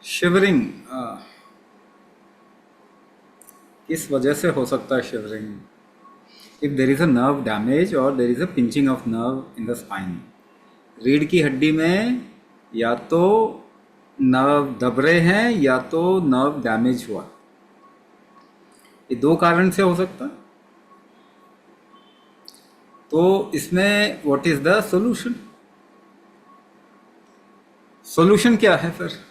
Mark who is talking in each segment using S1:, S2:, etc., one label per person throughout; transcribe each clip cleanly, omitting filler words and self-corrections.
S1: Shivering किस वजह से हो सकता है shivering? If there is a nerve damage और there is a pinching of nerve in the spine, रीढ़ की हड्डी में या तो नर्व दब रहे हैं या तो नर्व डैमेज हुआ, ये दो कारण से हो सकता है। तो इसमें what is the solution? Solution क्या है फिर?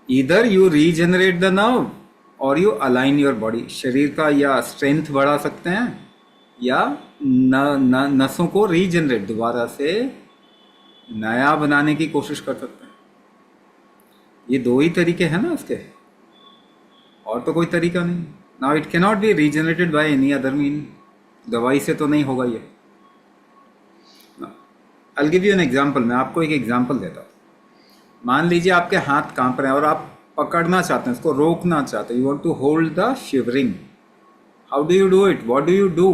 S1: Either you regenerate the nerve और यू अलाइन योर बॉडी, शरीर का या स्ट्रेंथ बढ़ा सकते हैं या नसों को रीजनरेट दोबारा से नया बनाने की कोशिश कर सकते हैं। ये दो ही तरीके हैं ना इसके, और तो कोई तरीका नहीं। Now it cannot be regenerated by any other mean, दवाई से तो नहीं होगा ये। I will give you an example, मैं आपको एक एग्जांपल देता हूँ। मान लीजिए आपके हाथ कांप रहे हैं और आप पकड़ना चाहते हैं, इसको रोकना चाहते हैं, you want to hold the shivering. How do you do it? What do you do?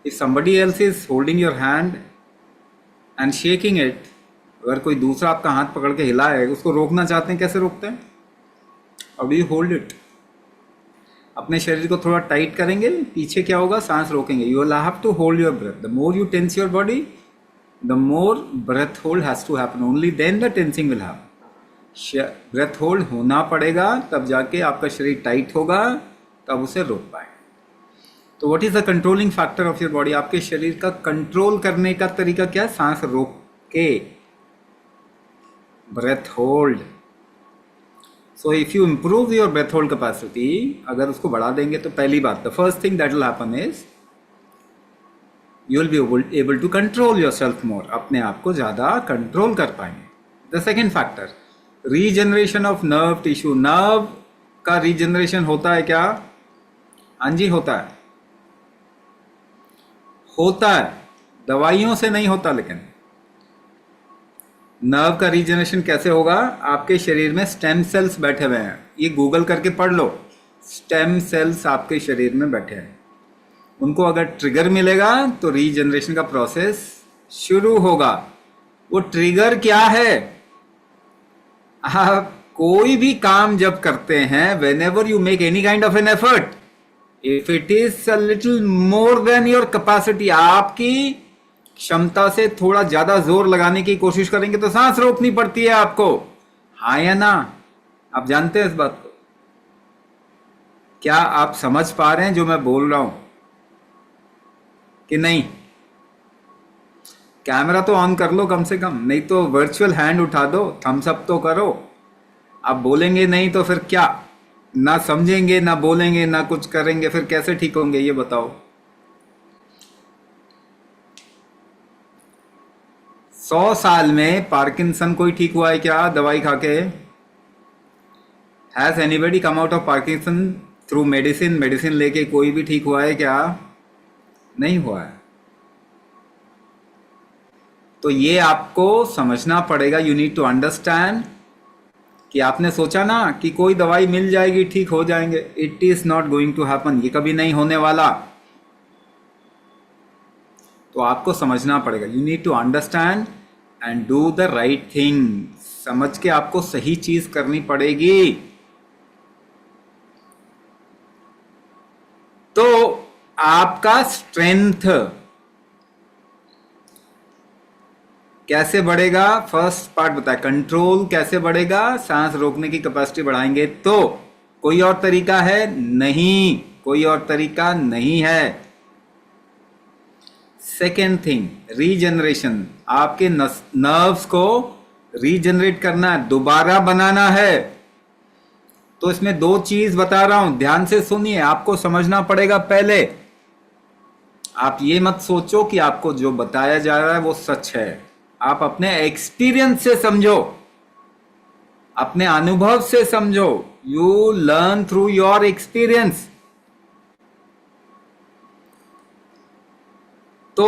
S1: If somebody else is holding your hand and shaking it, अगर कोई दूसरा आपका हाथ पकड़ के हिलाए, उसको रोकना चाहते हैं, कैसे रोकते हैं? How do you hold it? अपने शरीर को थोड़ा टाइट करेंगे, पीछे क्या होगा? सांस रोकेंगे। You will have to hold your breath. The more you tense your body, the more breath hold has to happen, only then the tensing will happen. Breath hold होना पड़ेगा, तब जाके आपका शरीर टाइट होगा, तब उसे रोक पाएंगे। तो what is the controlling factor of your body? आपके शरीर का कंट्रोल करने का तरीका क्या है? सांस रोक के, breath hold. So if you improve your breath hold capacity, अगर उसको बढ़ा देंगे तो पहली बात, the first thing that will happen is you will be able to control yourself more, अपने आप को ज़्यादा कंट्रोल कर पाएंगे। The second factor, regeneration of nerve tissue. Nerve का रीजनरेशन होता है क्या? हाँ जी, होता है, होता है, दवाइयों से नहीं होता। लेकिन नर्व का रीजनरेशन कैसे होगा? आपके शरीर में स्टेम सेल्स बैठे हुए हैं, ये गूगल करके पढ़ लो, स्टेम सेल्स आपके शरीर में बैठे हैं। उनको अगर ट्रिगर मिलेगा तो रीजनरेशन का प्रोसेस शुरू होगा। वो ट्रिगर क्या है? आप कोई भी काम जब करते हैं, when ever you make any kind of an effort, if it is a little more than your capacity, आपकी क्षमता से थोड़ा ज्यादा जोर लगाने की कोशिश करेंगे तो सांस रोकनी पड़ती है आपको। हाँ या ना? आप जानते हैं इस बात को? क्या आप समझ पा रहे हैं जो मैं बोल रहा हूं कि नहीं? कैमरा तो ऑन कर लो कम से कम, नहीं तो वर्चुअल हैंड उठा दो, थम्स अप तो करो। आप बोलेंगे नहीं तो फिर क्या? ना समझेंगे, ना बोलेंगे, ना कुछ करेंगे, फिर कैसे ठीक होंगे ये बताओ। 100 साल में पार्किंसन कोई ठीक हुआ है क्या दवाई खा के? Has anybody come out of Parkinson through medicine? Medicine लेके कोई भी ठीक हुआ है क्या? नहीं हुआ है। तो ये आपको समझना पड़ेगा, यू नीड टू अंडरस्टैंड कि आपने सोचा ना कि कोई दवाई मिल जाएगी, ठीक हो जाएंगे, it is not going to happen, ये कभी नहीं होने वाला। तो आपको समझना पड़ेगा, you need to understand and do the right thing. समझ के आपको सही चीज करनी पड़ेगी। तो आपका स्ट्रेंथ कैसे बढ़ेगा? फर्स्ट पार्ट बताया, कंट्रोल कैसे बढ़ेगा? सांस रोकने की कैपेसिटी बढ़ाएंगे। तो कोई और तरीका है? नहीं, कोई और तरीका नहीं है। Second thing, regeneration. आपके नर्व्स को रीजनरेट करना है, दोबारा बनाना है। तो इसमें दो चीज बता रहा हूं, ध्यान से सुनिए, आपको समझना पड़ेगा पहले। आप ये मत सोचो कि आपको जो बताया जा रहा है वो सच है। आप अपने एक्सपीरियंस से समझो, अपने अनुभव से समझो। You learn through your experience. तो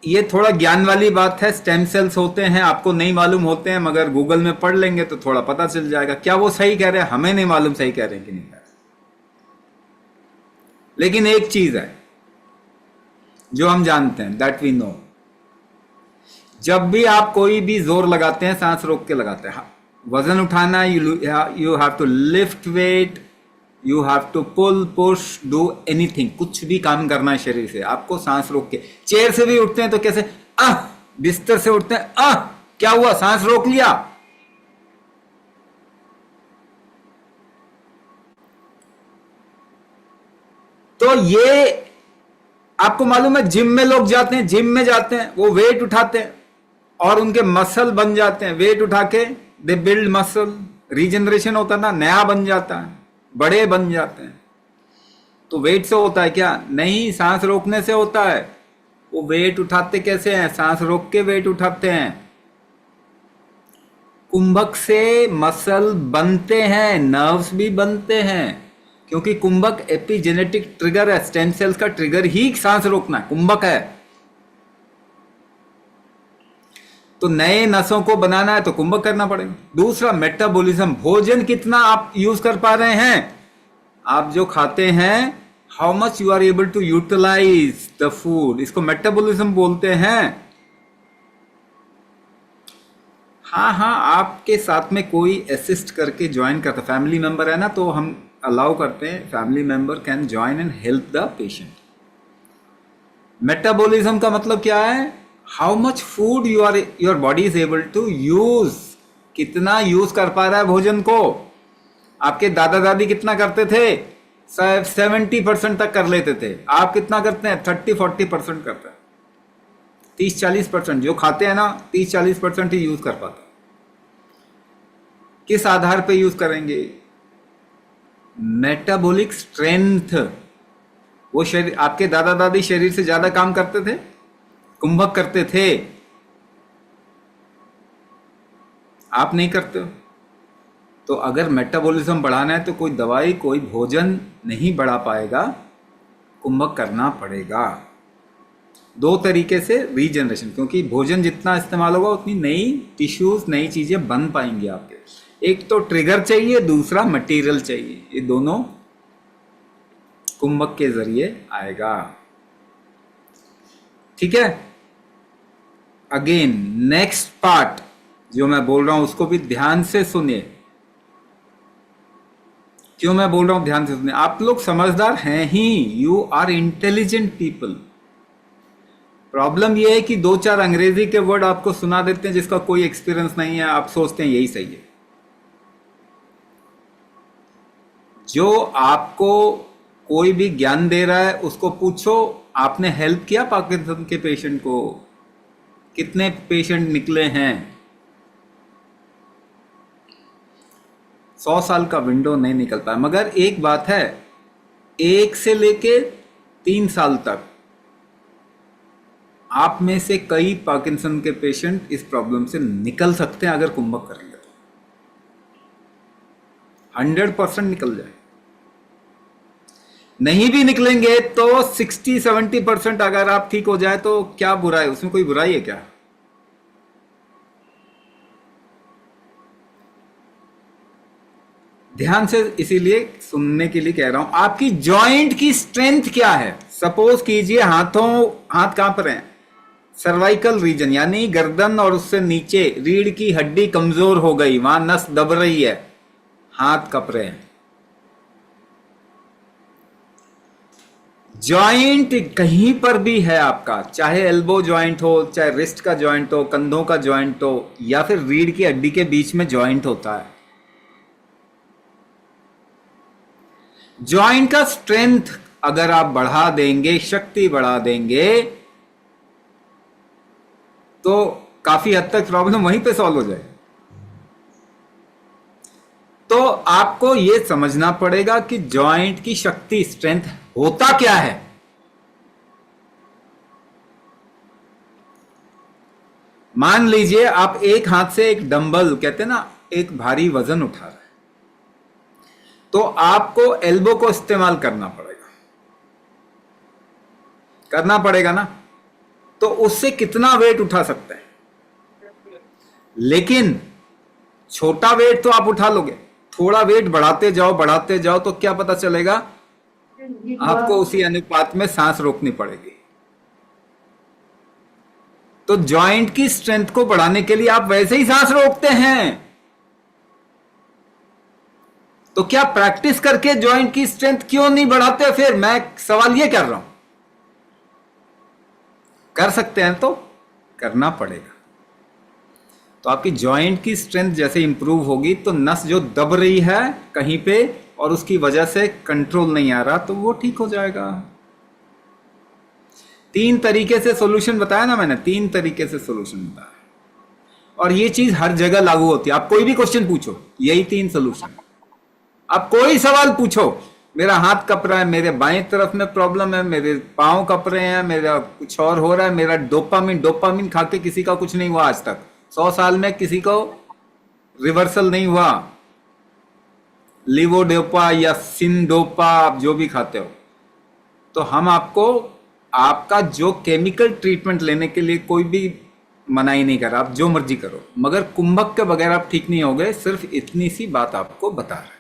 S1: ये थोड़ा ज्ञान वाली बात है। स्टेम सेल्स होते हैं, आपको नहीं मालूम होते हैं, मगर गूगल में पढ़ लेंगे तो थोड़ा पता चल जाएगा। क्या वो सही कह रहे हैं? हमें नहीं मालूम सही कह रहे हैं कि नहीं कह रहे, लेकिन एक चीज है जो हम जानते हैं, दैट वी नो, जब भी आप कोई भी जोर लगाते हैं, सांस रोक के लगाते हैं, वजन उठाना, you have to lift weight, you have to pull push do anything, कुछ भी काम करना है शरीर से आपको सांस रोक के। चेयर से भी उठते हैं तो कैसे, बिस्तर से उठते हैं, क्या हुआ, सांस रोक लिया। तो ये आपको मालूम है, जिम में लोग जाते हैं, जिम में जाते हैं, वो वेट उठाते हैं और उनके मसल बन जाते हैं, वेट उठा के दे बिल्ड मसल, रीजनरेशन होता है ना, नया बन जाता है, बड़े बन जाते हैं। तो वेट से होता है क्या? नहीं, सांस रोकने से होता है। वो वेट उठाते कैसे हैं? सांस रोक के वेट उठाते हैं। कुंभक से मसल बनते हैं, नर्व्स भी बनते हैं, क्योंकि कुंभक एपिजेनेटिक ट्रिगर है, स्टेम सेल्स का ट्रिगर ही सांस रोकना है, कुंभक है। तो नए नसों को बनाना है तो कुंभक करना पड़ेगा। दूसरा, मेटाबॉलिज्म, भोजन कितना आप यूज कर पा रहे हैं, आप जो खाते हैं, how much you are able to utilise the food, इसको मेटाबॉलिज्म बोलते हैं। हाँ, आपके साथ में कोई असिस्ट करके ज्वाइन करता, फैमिली मेंबर है ना, तो हम अलाउ करते हैं, family member can join and help the patient. Metabolism का मतलब क्या है? How much food your body is able to use, कितना यूज कर पा रहा है भोजन को। आपके दादा दादी कितना करते थे? 70% तक कर लेते थे। आप कितना करते हैं? 30-40% करते हैं। 30-40% जो खाते हैं ना, 30-40% ही यूज कर पाते हैं। किस आधार पे यूज करेंगे? Metabolic strength. वो शरीर, आपके दादा दादी शरीर से ज्यादा काम करते थे, कुंभक करते थे, आप नहीं करते हो। तो अगर मेटाबॉलिज्म बढ़ाना है तो कोई दवाई, कोई भोजन नहीं बढ़ा पाएगा, कुंभक करना पड़ेगा। दो तरीके से रीजनरेशन, क्योंकि भोजन जितना इस्तेमाल होगा उतनी नई टिश्यूज, नई चीजें बन पाएंगी आपके। एक तो ट्रिगर चाहिए, दूसरा मटेरियल चाहिए, ये दोनों कुंभक के जरिए आएगा। ठीक है। अगेन नेक्स्ट पार्ट जो मैं बोल रहा हूं उसको भी ध्यान से सुनिए। क्यों मैं बोल रहा हूं ध्यान से सुनिए? आप लोग समझदार हैं ही, you are intelligent people. Problem यह है कि 2-4 अंग्रेजी के वर्ड आपको सुना देते हैं जिसका कोई एक्सपीरियंस नहीं है, आप सोचते हैं यही सही है। जो आपको कोई भी ज्ञान दे रहा है उसको पूछो, आपने हेल्प किया पार्किंसन के पेशेंट को? कितने पेशेंट निकले हैं? 100 साल का विंडो नहीं निकलता है। मगर एक बात है, 1 से लेके 3 साल तक आप में से कई पार्किंसन के पेशेंट इस प्रॉब्लम से निकल सकते हैं अगर कुंभक करेंगे तो 100% निकल जाए। नहीं भी निकलेंगे तो 60-70% अगर आप ठीक हो जाए तो क्या बुराई, उसमें कोई बुराई है क्या? ध्यान से इसीलिए सुनने के लिए कह रहा हूं। आपकी जॉइंट की स्ट्रेंथ क्या है? सपोज कीजिए हाथ कहां पर हैं? सर्वाइकल रीजन, यानी गर्दन और उससे नीचे रीढ़ की हड्डी कमजोर हो गई, वहां नस दब रही है, हाथ कप रहे हैं। जॉइंट कहीं पर भी है आपका, चाहे एल्बो जॉइंट हो, चाहे रिस्ट का जॉइंट हो, कंधों का जॉइंट हो, या फिर रीढ़ की हड्डी के बीच में जॉइंट होता है। जॉइंट का स्ट्रेंथ अगर आप बढ़ा देंगे, शक्ति बढ़ा देंगे, तो काफी हद तक प्रॉब्लम वहीं पे सॉल्व हो जाए। तो आपको यह समझना पड़ेगा कि जॉइंट की शक्ति, स्ट्रेंथ होता क्या है। मान लीजिए आप एक हाथ से एक डंबल, कहते हैं ना, एक भारी वजन उठा रहे हैं, तो आपको एल्बो को इस्तेमाल करना पड़ेगा ना। तो उससे कितना वेट उठा सकते हैं? लेकिन छोटा वेट तो आप उठा लोगे, थोड़ा वेट बढ़ाते जाओ तो क्या पता चलेगा, आपको उसी अनुपात में सांस रोकनी पड़ेगी। तो जॉइंट की स्ट्रेंथ को बढ़ाने के लिए आप वैसे ही सांस रोकते हैं, तो क्या प्रैक्टिस करके जॉइंट की स्ट्रेंथ क्यों नहीं बढ़ाते? फिर मैं सवाल ये कर रहा हूं। कर सकते हैं तो करना पड़ेगा। तो आपकी जॉइंट की स्ट्रेंथ जैसे इंप्रूव होगी तो नस जो दब रही है कहीं पे और उसकी वजह से कंट्रोल नहीं आ रहा तो वो ठीक हो जाएगा। 3 तरीके से सॉल्यूशन बताया ना मैंने, 3 तरीके से सॉल्यूशन बताया और ये चीज हर जगह लागू होती है। आप कोई भी क्वेश्चन पूछो, यही 3 सॉल्यूशन। आप कोई सवाल पूछो, मेरा हाथ कप रहा है, मेरे बाएं तरफ में प्रॉब्लम है, मेरे पांव कप रहे हैं, मेरा कुछ और हो रहा है, मेरा डोपामिन खा के किसी का कुछ नहीं हुआ आज तक, 100 साल में किसी को रिवर्सल नहीं हुआ। लिवोडोपा या सिंडोपा आप जो भी खाते हो, तो हम आपको आपका जो केमिकल ट्रीटमेंट लेने के लिए कोई भी मनाही नहीं कर रहा, आप जो मर्जी करो, मगर कुंभक के बगैर आप ठीक नहीं होगे। सिर्फ इतनी सी बात आपको बता रहे हैं।